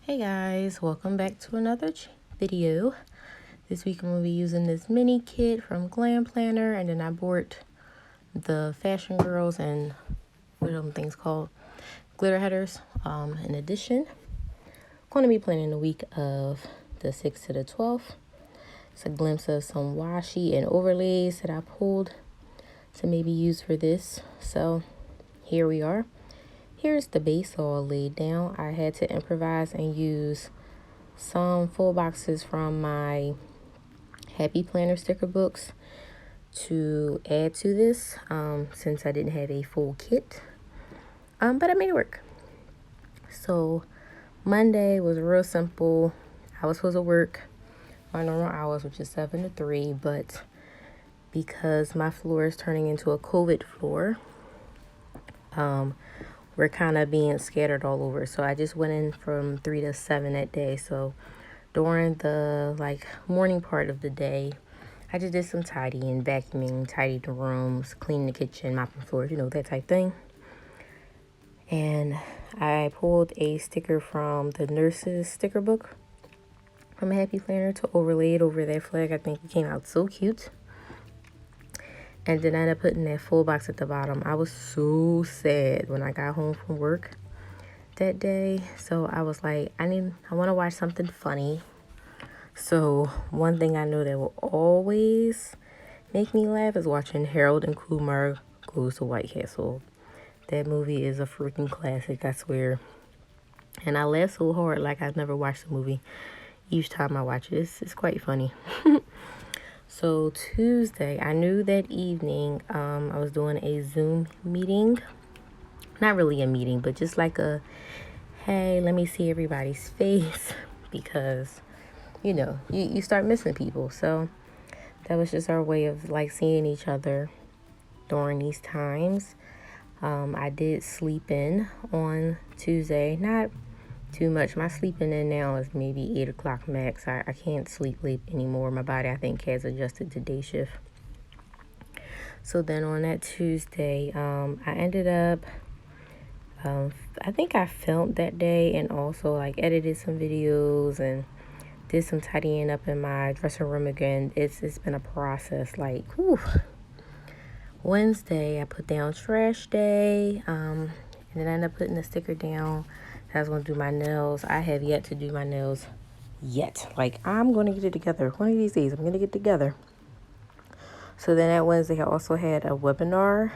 Hey guys, welcome back to another video. This week I'm going to be using this mini kit from Glam Planner, and then I bought the Fashion Girls and what are them things called? Glitter headers. In addition, I'm going to be planning the week of the 6th to the 12th. It's a glimpse of some washi and overlays that I pulled to maybe use for this. So here we are. Here's the base all laid down. I had to improvise and use some full boxes from my Happy Planner sticker books to add to this since I didn't have a full kit. But I made it work. So Monday was real simple. I was supposed to work my normal hours, which is 7 to 3, but because my floor is turning into a COVID floor, we're kind of being scattered all over. So I just went in from 3 to 7 that day. So during the morning part of the day, I just did some tidying, vacuuming, tidied the rooms, cleaning the kitchen, mopping floors, that type thing. And I pulled a sticker from the nurse's sticker book from Happy Planner to overlay it over that flag. I think it came out so cute. And then I ended up putting that full box at the bottom. I was so sad when I got home from work that day. So I was like, I want to watch something funny. So one thing I know that will always make me laugh is watching Harold and Kumar Goes to White Castle. That movie is a freaking classic, I swear. And I laugh so hard like I've never watched the movie. Each time I watch it, it's quite funny. So Tuesday, I knew that evening I was doing a Zoom meeting. Not really a meeting, but just like a, hey, let me see everybody's face. Because, you start missing people. So that was just our way of seeing each other during these times. I did sleep in on Tuesday. Not too much. My sleeping in now is maybe 8 o'clock max. I can't sleep late anymore. My body, I think, has adjusted to day shift. So then on that Tuesday, I ended up, I think I filmed that day and also edited some videos and did some tidying up in my dressing room again. It's been a process. Wednesday, I put down trash day, and then I ended up putting the sticker down. I was going to do my nails. I have yet to do my nails yet. I'm going to get it together. One of these days, I'm going to get it together. So then that Wednesday, I also had a webinar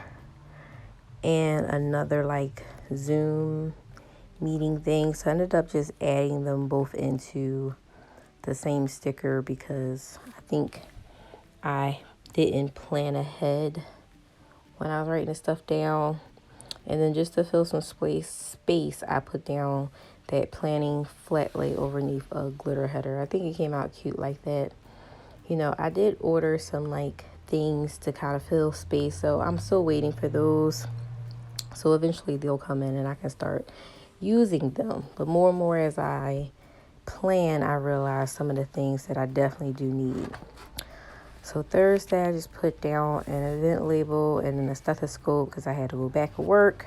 and another Zoom meeting thing. So I ended up just adding them both into the same sticker because I think I didn't plan ahead when I was writing the stuff down. And then just to fill some space, I put down that planning flat lay underneath a glitter header. I think it came out cute like that. I did order some things to kind of fill space, so I'm still waiting for those. So eventually they'll come in and I can start using them. But more and more as I plan, I realize some of the things that I definitely do need. So Thursday, I just put down an event label and then a stethoscope because I had to go back to work.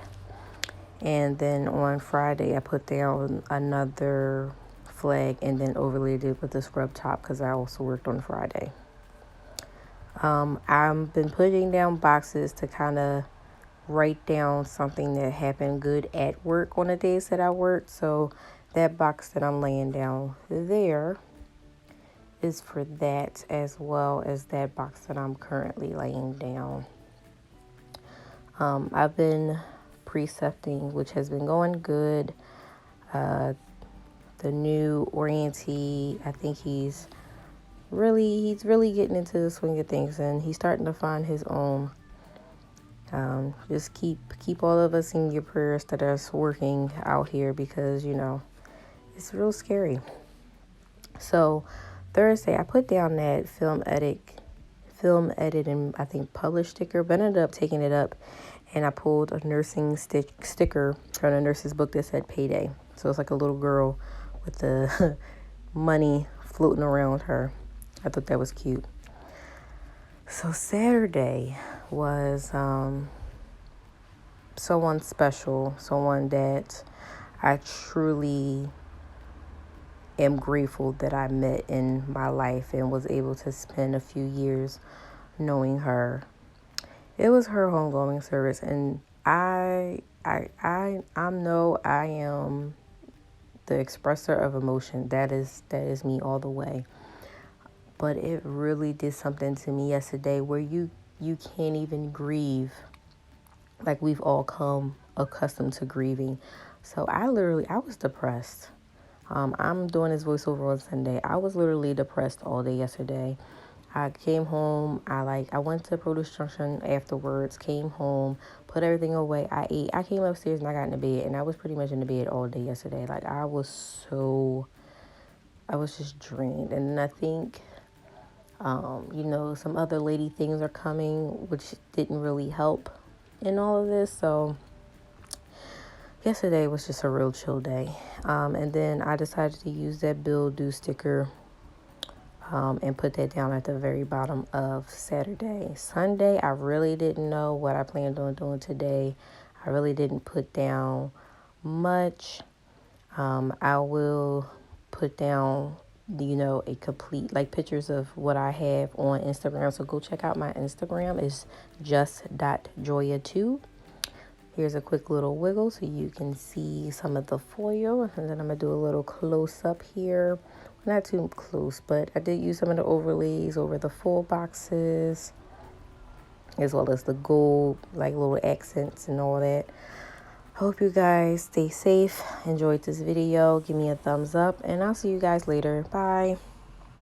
And then on Friday, I put down another flag and then overlaid it with the scrub top because I also worked on Friday. I've been putting down boxes to kind of write down something that happened good at work on the days that I worked. So that box that I'm laying down there is for that, as well as that box that I'm currently laying down. I've been precepting, which has been going good. The new orientee, I think he's really getting into the swing of things, and he's starting to find his own. Just keep all of us in your prayers that us working out here because it's real scary. So Thursday, I put down that film edit and I think publish sticker, but I ended up taking it up and I pulled a nursing sticker from a nurse's book that said payday. So it's like a little girl with the money floating around her. I thought that was cute. So Saturday was someone special, someone that I truly am grateful that I met in my life and was able to spend a few years knowing her. It was her homegoing service, and I know I am the expresser of emotion. That is me all the way. But it really did something to me yesterday where you can't even grieve like we've all come accustomed to grieving. So I was depressed. I'm doing this voiceover on Sunday. I was literally depressed all day yesterday. I came home. I went to Produce Junction afterwards. Came home, put everything away. I ate. I came upstairs and I got in the bed, and I was pretty much in the bed all day yesterday. Like I was just drained, and I think, some other lady things are coming, which didn't really help in all of this. So yesterday was just a real chill day. And then I decided to use that bill due sticker and put that down at the very bottom of Saturday. Sunday, I really didn't know what I planned on doing today. I really didn't put down much. I will put down, a complete, like, pictures of what I have on Instagram. So go check out my Instagram. It's just.joia2. Here's a quick little wiggle so you can see some of the foil. And then I'm going to do a little close up here. Not too close, but I did use some of the overlays over the full boxes, as well as the gold, like, little accents and all that. Hope you guys stay safe. Enjoyed this video. Give me a thumbs up, and I'll see you guys later. Bye.